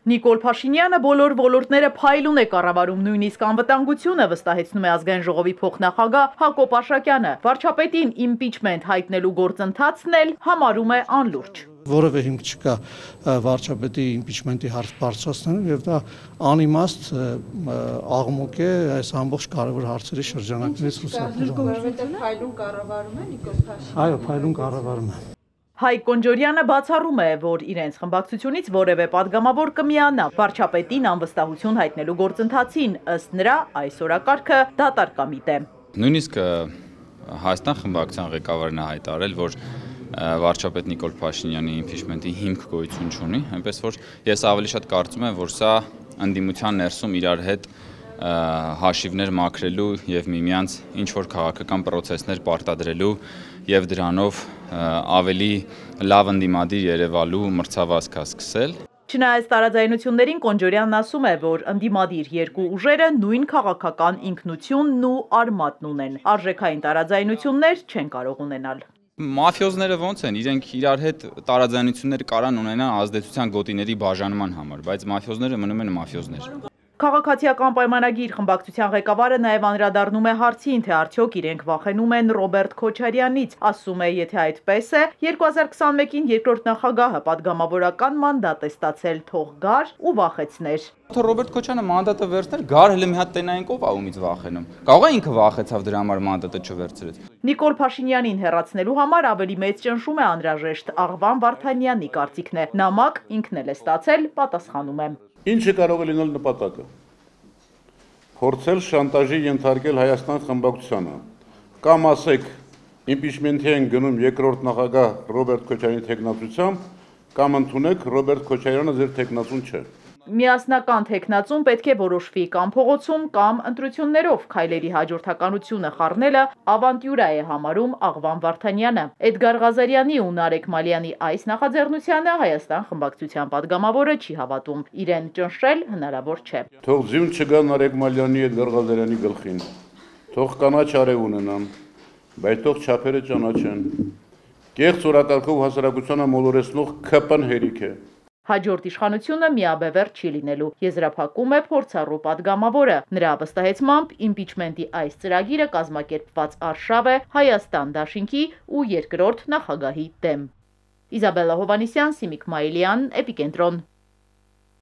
Նիկոլ Փաշինյանը բոլոր ոլորտները փայլուն է կառավարում, նույնիսկ անվտանգությունը, վստահեցնում է Ազգային ժողովի փոխնախագահ Հակոբ Աշակյանը։ Վարչապետին իմպիչմենտ հայտնելու գործընթացն էլ համարում է անլուրջ։ Որևէ հիմք չկա վարչապետի իմպիչմենտի հարց բարձրացնելու եւ դա անիմաստ աղմուկ է այս ամբողջ կարևոր հարցերի շրջանակներից լուսավորելու։ Որովհետեւ փայլուն կառավարում է Նիկոլ Փաշինյանը։ Այո, փայլուն կառավարում է։ Հայկ Կոնջորյանը բացառում է, որ իրենց խմբակցությունից որևէ падգամավոր կմիանա վարչապետին անվստահություն հայտնելու գործընթացին, ըստ նրա այս օրակարգը դատարկամիտ է։ Նույնիսկ Հայաստան խմբակցության ղեկավարն է հայտարարել, որ վարչապետ Նիկոլ Փաշինյանի իմպիչմենտի հիմք գոյություն չունի, այնպես որ ես ավելի շատ կարծում եմ, որ սա ընդդիմության ներսում իրար հետ հաշիվներ մաքրելու եւ միմյանց ինչ որ քաղաքական process-ներ պարտադրելու եւ դրանով ավելի լավ ընդդիմադիր Երևալու մրցավազք է սկսել։ Չնայած տարաձայնություններին Կոնջորյանն ասում է, որ ընդդիմադիր երկու ուժերը նույն քաղաքական ինքնությունն ու արմատն ունեն։ Արժեքային տարաձայնություններ չեն կարող ունենալ։ Մաֆիոզները ոնց են, իրենք իրար հետ տարաձայնություններ կարան ունենան ազդեցության գոտիների բաժանման համար, բայց մաֆիոզները մնում են մաֆիոզներ։ Քաղաքացիական պայմանագիր խմբակցության ղեկավարը նաև անդրադառնում է հարցին, թե արդյոք իրենք վախենում են Ռոբերտ Քոչարյանից, ասում է, եթե այդպես է, 2021-ին երկրորդ նախագահը падգամավորական մանդատ է ստացել, թող գար ու վախեցներ։ Ռոբերտ Քոչյանը մանդատը վերցներ, գար հենց մի հատ տենային կով ումից վախենում։ Կարող է ինքը վախեցավ դրա համար մանդատը չվերցրեց։ Նիկոլ Փաշինյանին հեռացնելու համար ավելի մեծ ճնշում է անհրաժեշտ, Աղվան Վարդանյանի կարծիքն է։ Նամակ ինքն էլ է ստացել, պատասխանում է։ Ինչը կարող է լինել նպատակը։ Փորձել շանտաժի ենթարկել Հայաստան խմբակցությանը, կամ ասեք իմպիչմենտի են գնում երկրորդ նախագահ Ռոբերտ Քոչարյանի թեկնածությամբ, կամ ընդունեք Ռոբերտ Քոչարյանը ձեր թեկնածուն չէ։ Միասնական թեկնածուն պետք է որոշվի կամ փողոցում, կամ ընտրություններով, քայլերի հաջորդականությունը խառնելը ավանտյուրա է համարում Աղվան Վարդանյանը։ Էդգար Ղազարյանի ու Նարեկ Մալյանի այս նախաձեռնությանը Հայաստան խմբակցության падգամավորը չի հավատում, իրեն ճնշել հնարավոր չէ։ Թող ձյուն չգա Նարեկ Մալյանի Էդգար Ղազարյանի գլխին, թող կանաչ արև ունենան, բայց թող չափերը ճանաչեն։ Կեղծ օրակարգով հասարակությանը մոլորեցնող ԿՊ-ն հերիք է։ Հաջորդ իշխանությունը միաբևեռ չի լինելու, եզրափակում է փորձառու падգամավորը։ Նրա վստահեցմամբ իմպիչմենտի այս ծրագիրը կազմակերպված արշավ է Հայաստան դաշինքի ու երկրորդ նախագահի դեմ։ Իզաբելլա Հովանիսյան, Սիմիկ Մայիլյան, Էպիկենտրոն։